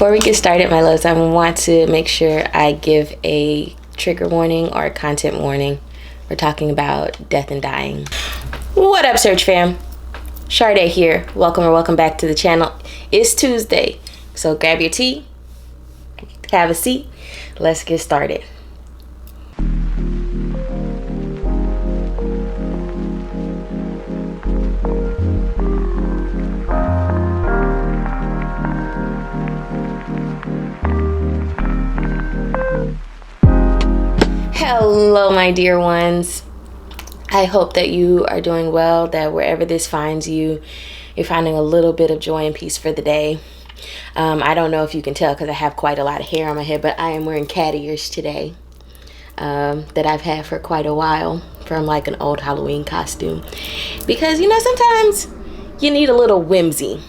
Before we get started, my loves, I want to make sure I give a trigger warning or a content warning. We're talking about death and dying. What up, Search fam? Sharde here. Welcome back to the channel. It's Tuesday, so grab your tea, have a seat. Let's get started. Hello, my dear ones. I hope that you are doing well, that wherever this finds you, you're finding a little bit of joy and peace for the day. I don't know if you can tell because I have quite a lot of hair on my head, but I am wearing cat ears today that I've had for quite a while from like an old Halloween costume. Because, you know, sometimes you need a little whimsy.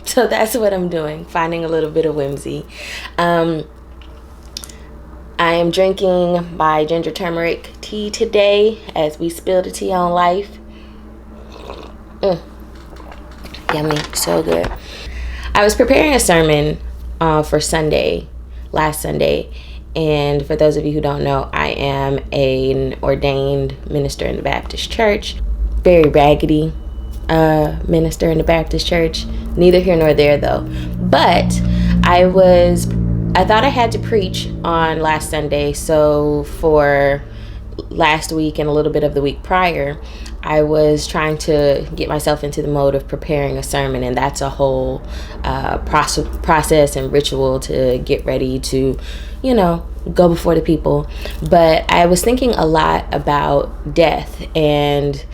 So that's what I'm doing, finding a little bit of whimsy. I am drinking my ginger turmeric tea today as we spill the tea on life. Yummy, so good. I was preparing a sermon for Sunday, last Sunday. And for those of you who don't know, I am an ordained minister in the Baptist church. Very raggedy minister in the Baptist church. Neither here nor there though. But I thought I had to preach on last Sunday, so for last week and a little bit of the week prior, I was trying to get myself into the mode of preparing a sermon, and that's a whole process and ritual to get ready to, you know, go before the people. But I was thinking a lot about death, and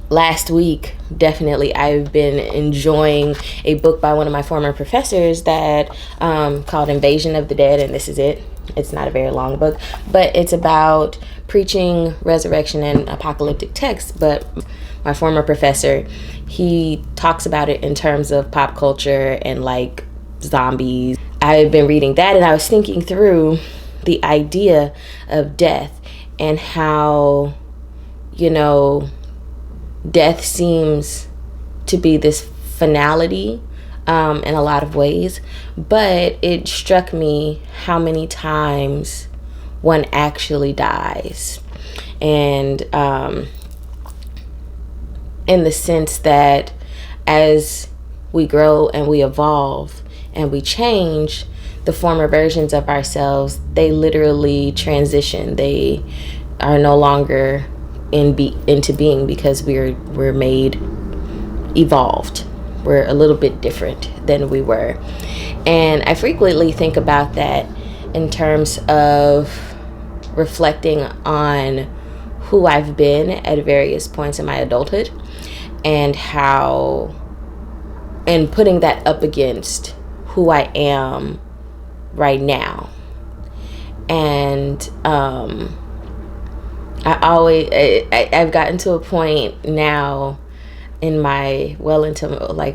last week, definitely, I've been enjoying a book by one of my former professors that called Invasion of the Dead, and this is it. It's not a very long book, but it's about preaching resurrection and apocalyptic texts. But my former professor, he talks about it in terms of pop culture and like zombies. I've been reading that, and I was thinking through the idea of death and how, you know, death seems to be this finality in a lot of ways, but it struck me how many times one actually dies. And in the sense that as we grow and we evolve and we change, the former versions of ourselves, they literally transition. They are no longer into being because we're made evolved. We're a little bit different than we were. And I frequently think about that in terms of reflecting on who I've been at various points in my adulthood and putting that up against who I am right now. And I've gotten to a point now in my well into my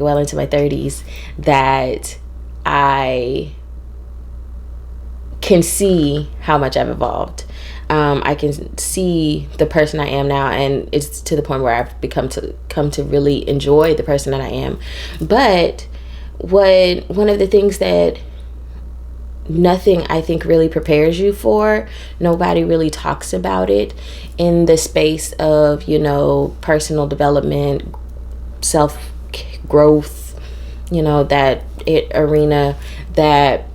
30s that I can see how much I've evolved. I can see the person I am now, and it's to the point where I've come to really enjoy the person that I am. But one of the things that nothing I think really prepares you for, nobody really talks about it in the space of, you know, personal development, self-growth, you know, that arena, that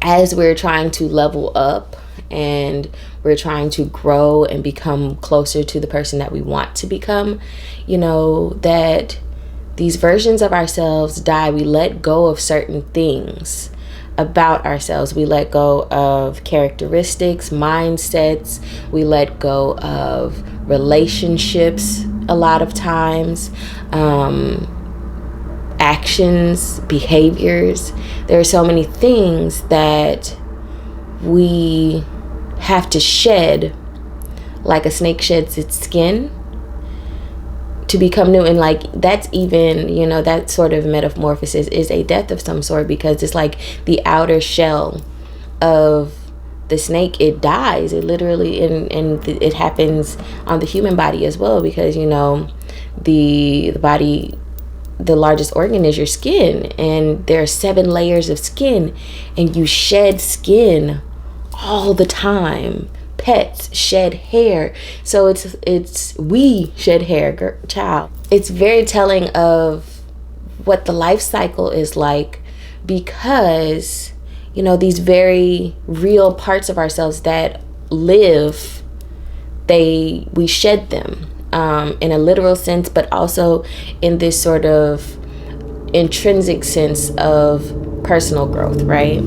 as we're trying to level up and we're trying to grow and become closer to the person that we want to become, you know, that these versions of ourselves die. We let go of certain things about ourselves. We let go of characteristics, mindsets. We let go of relationships a lot of times, actions, behaviors. There are so many things that we have to shed, like a snake sheds its skin, to become new. And like, that's even, you know, that sort of metamorphosis is a death of some sort, because it's like the outer shell of the snake, it dies. It literally, and it happens on the human body as well, because, you know, the body the largest organ is your skin, and there are 7 layers of skin, and you shed skin all the time. Pets shed hair, so it's we shed hair, child. It's very telling of what the life cycle is like, because these very real parts of ourselves that live, we shed them, in a literal sense, but also in this sort of intrinsic sense of personal growth, right?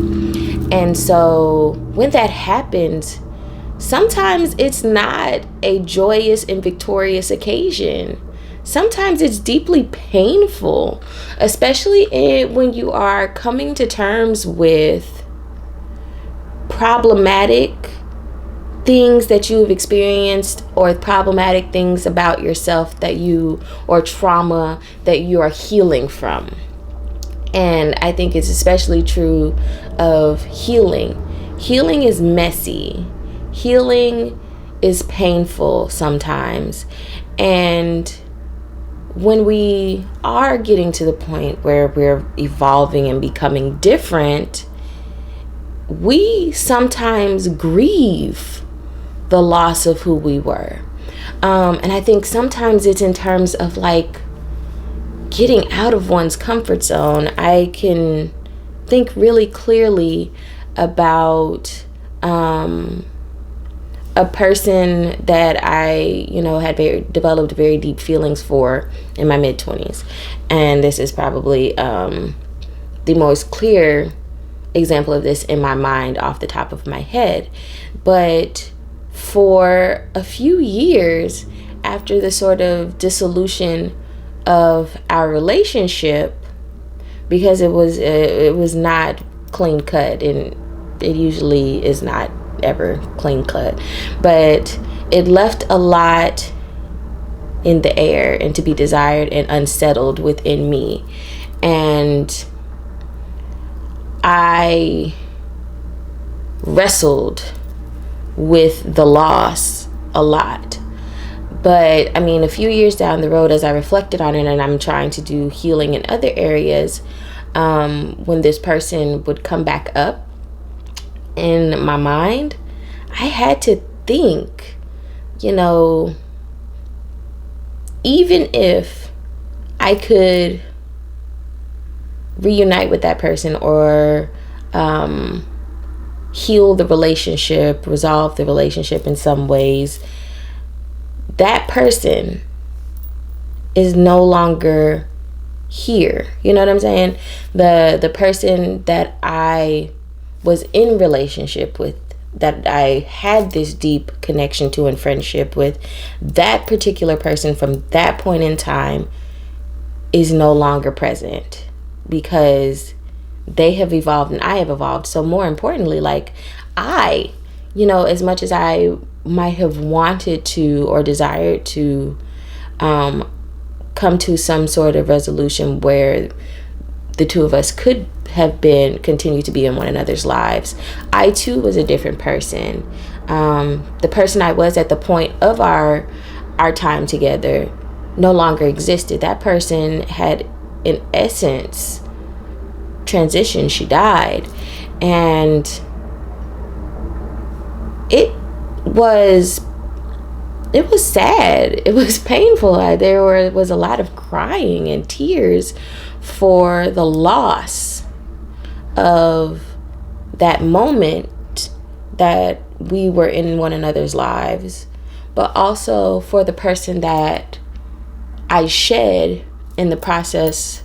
And so when that happens, sometimes it's not a joyous and victorious occasion. Sometimes it's deeply painful, especially when you are coming to terms with problematic things that you've experienced, or problematic things about yourself or trauma that you are healing from. And I think it's especially true of healing. Healing is messy. Healing is painful sometimes. And when we are getting to the point where we're evolving and becoming different, we sometimes grieve the loss of who we were. And I think sometimes it's in terms of like getting out of one's comfort zone. I can think really clearly about a person that I, had developed very deep feelings for in my mid-20s. And this is probably the most clear example of this in my mind off the top of my head. But for a few years after the sort of dissolution of our relationship, because it was not clean cut, and it usually is not ever clean cut, but it left a lot in the air and to be desired and unsettled within me. And I wrestled with the loss a lot. But I mean, a few years down the road, as I reflected on it, and I'm trying to do healing in other areas, when this person would come back up in my mind, I had to think, even if I could reunite with that person, or heal the relationship, resolve the relationship in some ways, that person is no longer here. You know what I'm saying? The person that I was in relationship with, that I had this deep connection to and friendship with, that particular person from that point in time is no longer present, because they have evolved and I have evolved. So more importantly, like I, as much as I might have wanted to or desired to come to some sort of resolution where the two of us could have continue to be in one another's lives, I too was a different person. The person I was at the point of our time together no longer existed. That person had, in essence, transitioned. She died. And it was sad. It was painful. There was a lot of crying and tears for the loss of that moment that we were in one another's lives, but also for the person that I shed in the process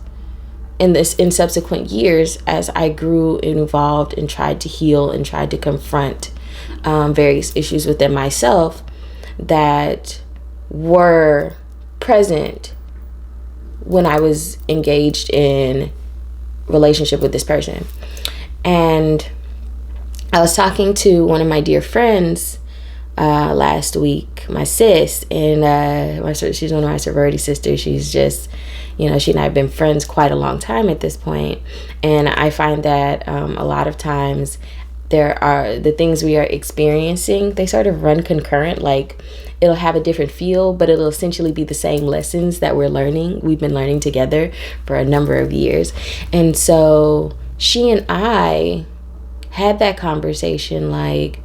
in subsequent years, as I grew and evolved and tried to heal and tried to confront various issues within myself that were present when I was engaged in relationship with this person. And I was talking to one of my dear friends last week, my sis, and she's one of my sorority sisters. She's just, she and I have been friends quite a long time at this point. And I find that a lot of times there are the things we are experiencing, they sort of run concurrent. Like, it'll have a different feel, but it'll essentially be the same lessons that we've been learning together for a number of years. And so she and I had that conversation, like,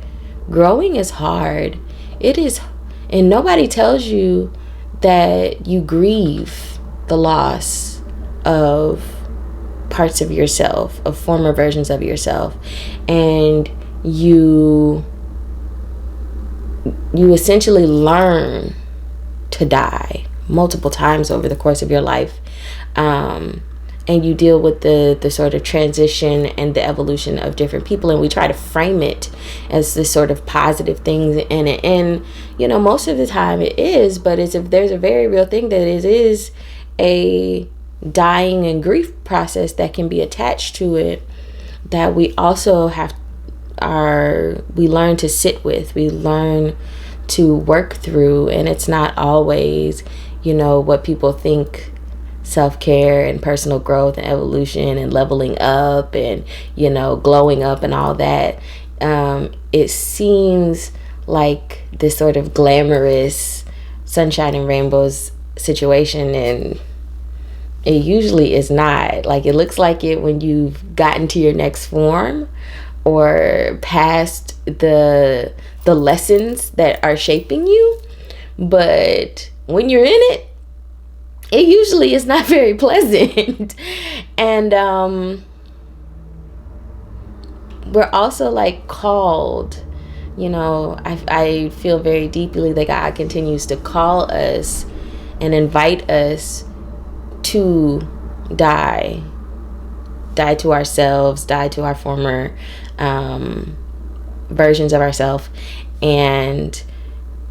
growing is hard. It is. And nobody tells you that you grieve the loss of parts of yourself, of former versions of yourself, and you essentially learn to die multiple times over the course of your life, and you deal with the sort of transition and the evolution of different people, and we try to frame it as this sort of positive things in it. And most of the time it is, but if there's a very real thing that it is a dying and grief process that can be attached to it, that we also we learn to sit with, we learn to work through. And it's not always what people think self-care and personal growth and evolution and leveling up and glowing up and all that. It seems like this sort of glamorous sunshine and rainbows situation, and it usually is not. Like, it looks like it when you've gotten to your next form or past the lessons that are shaping you, but when you're in it, it usually is not very pleasant. And we're also like called, I feel very deeply that God continues to call us and invite us to die to ourselves, die to our former versions of ourselves, and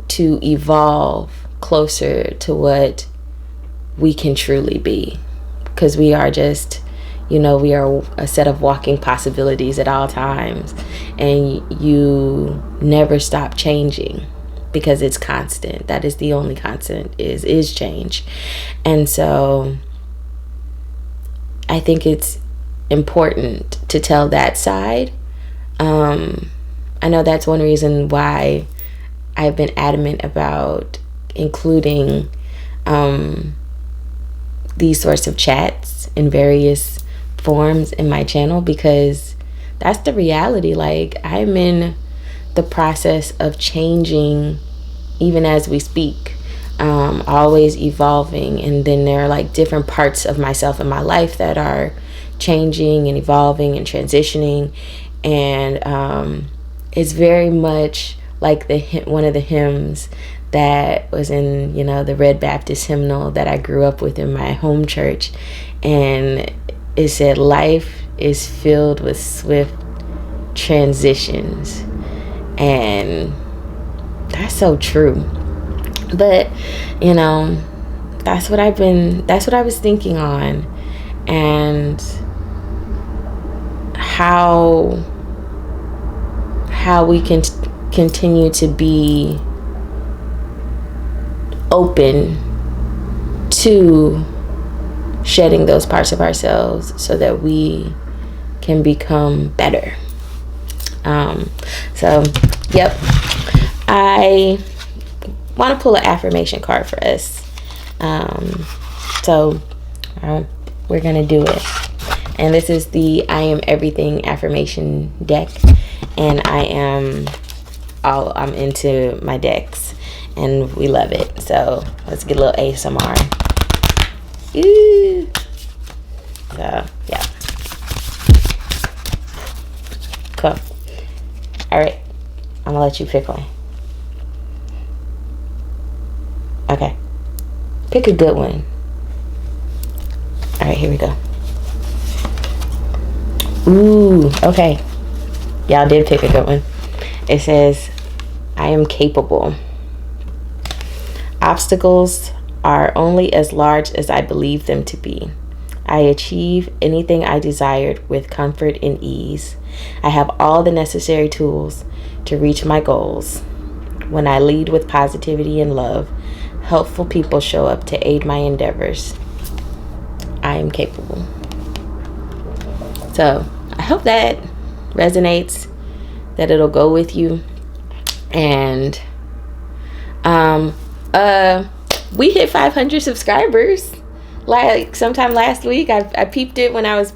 to evolve closer to what we can truly be. Because we are just, we are a set of walking possibilities at all times, and you never stop changing because it's constant. That is the only constant is change. And so I think it's important to tell that side. I know that's one reason why I've been adamant about including these sorts of chats in various forms in my channel, because that's the reality. Like, I'm in the process of changing even as we speak, always evolving. And then there are like different parts of myself in my life that are changing and evolving and transitioning. And it's very much like one of the hymns that was in the Red Baptist hymnal that I grew up with in my home church, and it said, life is filled with swift transitions. And that's so true. But that's what I was thinking on, and how we can continue to be open to shedding those parts of ourselves so that we can become better. So yep, I want to pull an affirmation card for us. So we're gonna do it, and this is the I Am Everything affirmation deck, and I'm into my decks, and we love it. So let's get a little ASMR. Ooh. So yeah, cool. All right, I'm gonna let you pick one. Okay, pick a good one. All right, here we go. Ooh, okay. Y'all did pick a good one. It says, I am capable. Obstacles are only as large as I believe them to be. I achieve anything I desired with comfort and ease. I have all the necessary tools to reach my goals. When I lead with positivity and love, helpful people show up to aid my endeavors. I am capable. So I hope that resonates. that it'll go with you. And we hit 500 subscribers like sometime last week. I peeped it when I was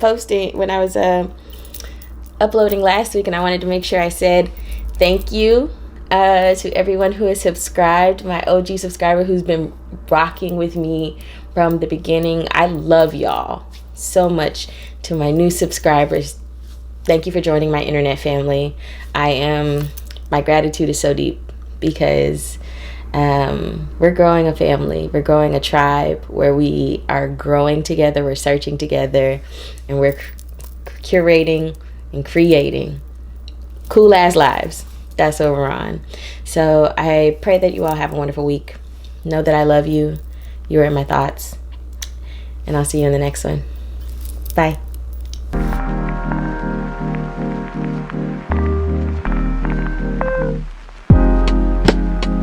uploading last week, and I wanted to make sure I said thank you to everyone who has subscribed, my OG subscriber who's been rocking with me from the beginning. I love y'all so much. To my new subscribers, thank you for joining my internet family. My gratitude is so deep because we're growing a family. We're growing a tribe where we are growing together. We're searching together, and we're curating and creating cool ass lives. That's what we're on. So I pray that you all have a wonderful week. Know that I love you. You are in my thoughts. And I'll see you in the next one. Bye.